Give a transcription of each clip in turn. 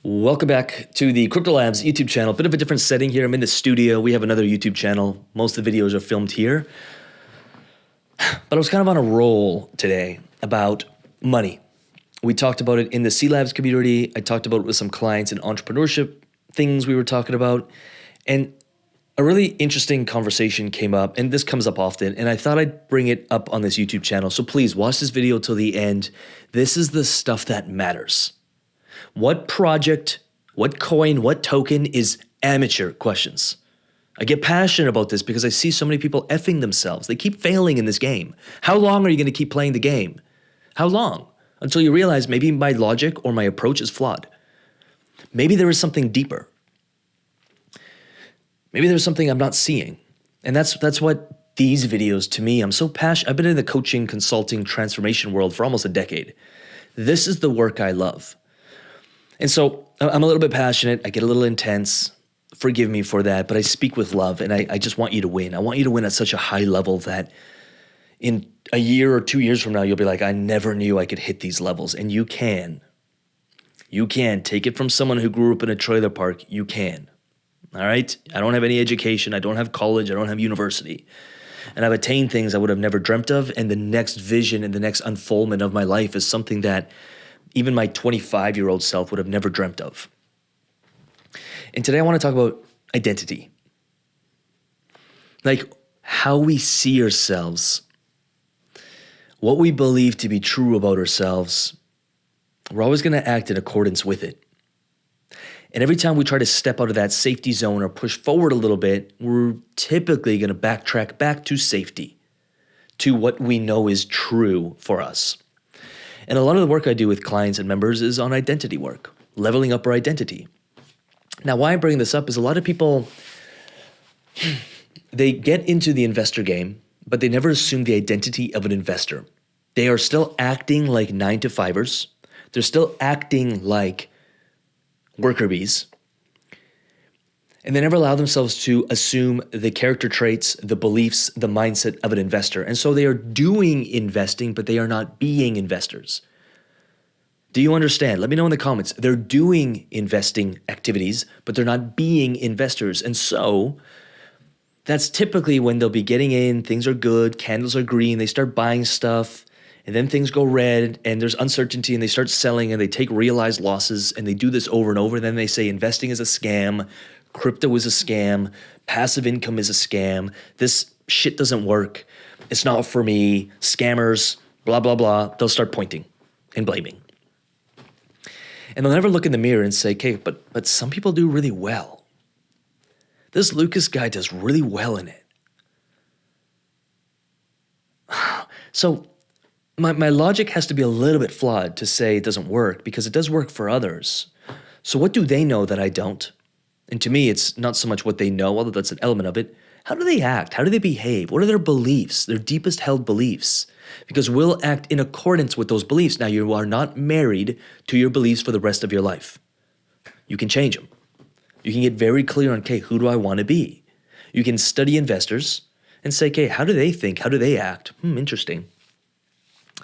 Welcome back to the CryptoLabs YouTube channel. Bit of a different setting here. I'm in the studio. We have another YouTube channel. Most of the videos are filmed here. But I was kind of on a roll today about money. We talked about it in the CLabs community. I talked about it with some clients and entrepreneurship things we were talking about. And a really interesting conversation came up, and this comes up often, and I thought I'd bring it up on this YouTube channel. So please watch this video till the end. This is the stuff that matters. What project, what coin, what token is amateur questions? I get passionate about this because I see so many people effing themselves. They keep failing in this game. How long are you going to keep playing the game? How long? Until you realize maybe my logic or my approach is flawed. Maybe there is something deeper. Maybe there's something I'm not seeing. And that's what these videos to me, I'm so passionate. I've been in the coaching, consulting, transformation world for almost a decade. This is the work I love. And so I'm a little bit passionate. I get a little intense. Forgive me for that, but I speak with love, and I just want you to win. I want you to win at such a high level that in a year or 2 years from now, you'll be like, I never knew I could hit these levels. And you can. You can. Take it from someone who grew up in a trailer park. You can. All right? I don't have any education. I don't have college. I don't have university. And I've attained things I would have never dreamt of. And the next vision and the next unfoldment of my life is something that even my 25-year-old self would have never dreamt of. And today I want to talk about identity. Like how we see ourselves, what we believe to be true about ourselves. We're always going to act in accordance with it. And every time we try to step out of that safety zone or push forward a little bit, we're typically going to backtrack back to safety, to what we know is true for us. And a lot of the work I do with clients and members is on identity work, leveling up our identity. Now, why I bring this up is a lot of people, they get into the investor game, but they never assume the identity of an investor. They are still acting like 9-to-5ers. They're still acting like worker bees. And they never allow themselves to assume the character traits, the beliefs, the mindset of an investor. And so they are doing investing, but they are not being investors. Do you understand? Let me know in the comments. They're doing investing activities, but they're not being investors. And so that's typically when they'll be getting in, things are good, candles are green, they start buying stuff, and then things go red, and there's uncertainty, and they start selling, and they take realized losses, and they do this over and over. And then they say investing is a scam, crypto is a scam, passive income is a scam, this shit doesn't work, it's not for me, scammers, blah, blah, blah. They'll start pointing and blaming. And they'll never look in the mirror and say, okay, but some people do really well. This Lucas guy does really well in it. So my logic has to be a little bit flawed to say it doesn't work, because it does work for others. So what do they know that I don't? And to me, it's not so much what they know, although that's an element of it. How do they act? How do they behave? What are their beliefs, their deepest held beliefs? Because we'll act in accordance with those beliefs. Now, you are not married to your beliefs for the rest of your life. You can change them. You can get very clear on, okay, who do I want to be? You can study investors and say, okay, how do they think? How do they act? Interesting.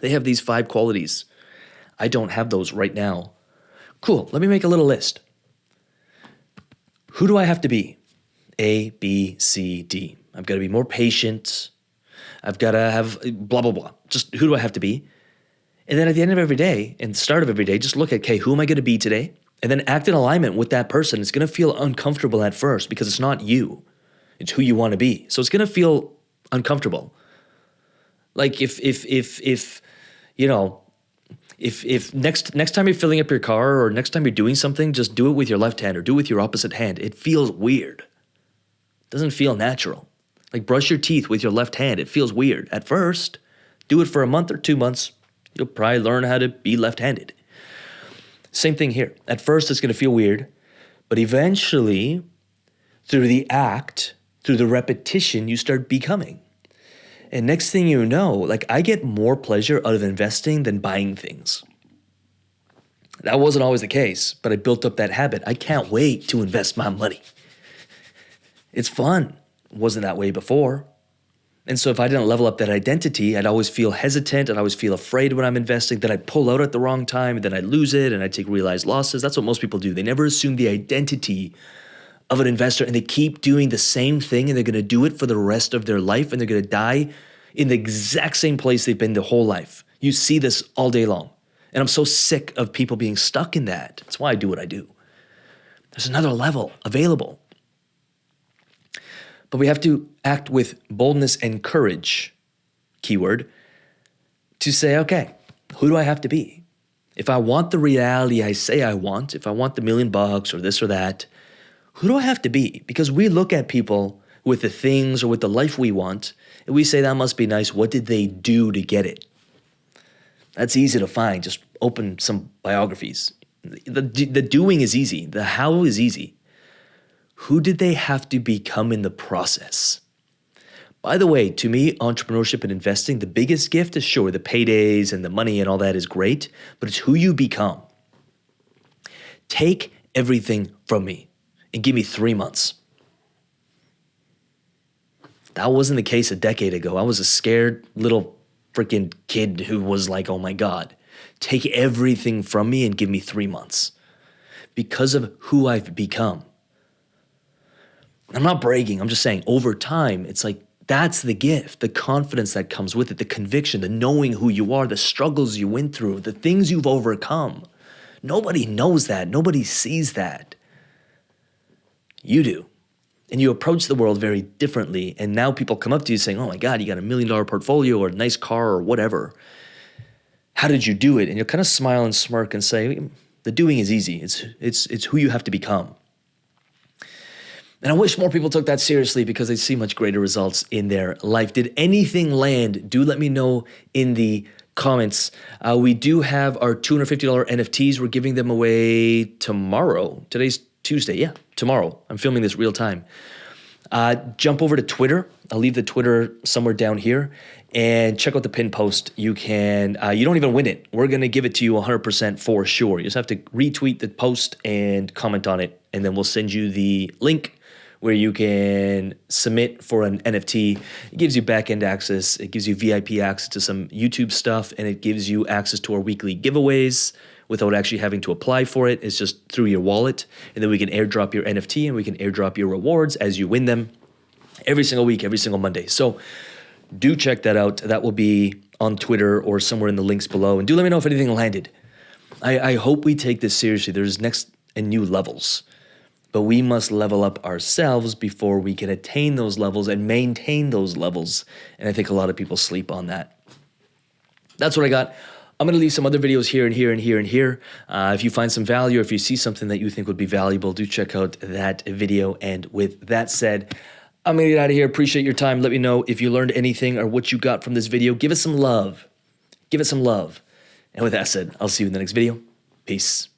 They have these 5 qualities. I don't have those right now. Cool, let me make a little list. Who do I have to be? A, B, C, D. I've got to be more patient. I've got to have blah, blah, blah. Just who do I have to be? And then at the end of every day and the start of every day, just look at, okay, who am I going to be today? And then act in alignment with that person. It's going to feel uncomfortable at first because it's not you. It's who you want to be. So it's going to feel uncomfortable. Like if next time you're filling up your car or next time you're doing something, just do it with your left hand or do it with your opposite hand. It feels weird. It doesn't feel natural. Like brush your teeth with your left hand. It feels weird at first. Do it for a month or 2 months. You'll probably learn how to be left-handed. Same thing here. At first, it's going to feel weird, but eventually, through the act, through the repetition, you start becoming. And next thing you know, like I get more pleasure out of investing than buying things. That wasn't always the case, but I built up that habit. I can't wait to invest my money. It's fun. It wasn't that way before. And so if I didn't level up that identity, I'd always feel hesitant. I'd always feel afraid when I'm investing, that I'd pull out at the wrong time, and then I'd lose it, and I'd take realized losses. That's what most people do. They never assume the identity of an investor, and they keep doing the same thing, and they're going to do it for the rest of their life, and they're going to die in the exact same place they've been their whole life. You see this all day long. And I'm so sick of people being stuck in that. That's why I do what I do. There's another level available. But we have to act with boldness and courage, keyword, to say, okay, who do I have to be? If I want the reality I say I want, if I want the $1 million or this or that, who do I have to be? Because we look at people with the things or with the life we want, and we say, that must be nice. What did they do to get it? That's easy to find. Just open some biographies. The doing is easy. The how is easy. Who did they have to become in the process? By the way, to me, entrepreneurship and investing, the biggest gift is sure, the paydays and the money and all that is great, but it's who you become. Take everything from me and give me 3 months. That wasn't the case a decade ago. I was a scared little freaking kid who was like, oh my God, take everything from me and give me 3 months because of who I've become. I'm not bragging. I'm just saying over time, it's like that's the gift, the confidence that comes with it, the conviction, the knowing who you are, the struggles you went through, the things you've overcome. Nobody knows that. Nobody sees that. You do. And you approach the world very differently. And now people come up to you saying, oh my God, you got $1 million portfolio or a nice car or whatever. How did you do it? And you'll kind of smile and smirk and say, the doing is easy. It's who you have to become. And I wish more people took that seriously because they see much greater results in their life. Did anything land? Do let me know in the comments. We do have our $250 NFTs. We're giving them away tomorrow. Today's Tuesday. Yeah, tomorrow. I'm filming this real time. Jump over to Twitter. I'll leave the Twitter somewhere down here and check out the pin post. You can, you don't even win it. We're going to give it to you 100% for sure. You just have to retweet the post and comment on it. And then we'll send you the link where you can submit for an NFT. It gives you back-end access. It gives you VIP access to some YouTube stuff, and it gives you access to our weekly giveaways without actually having to apply for it. It's just through your wallet, and then we can airdrop your NFT, and we can airdrop your rewards as you win them every single week, every single Monday. So do check that out. That will be on Twitter or somewhere in the links below, and do let me know if anything landed. I hope we take this seriously. There's next and new levels. But we must level up ourselves before we can attain those levels and maintain those levels. And I think a lot of people sleep on that. That's what I got. I'm going to leave some other videos here and here and here and here. If you find some value, or if you see something that you think would be valuable, do check out that video. And with that said, I'm going to get out of here. Appreciate your time. Let me know if you learned anything or what you got from this video. Give it some love. Give it some love. And with that said, I'll see you in the next video. Peace.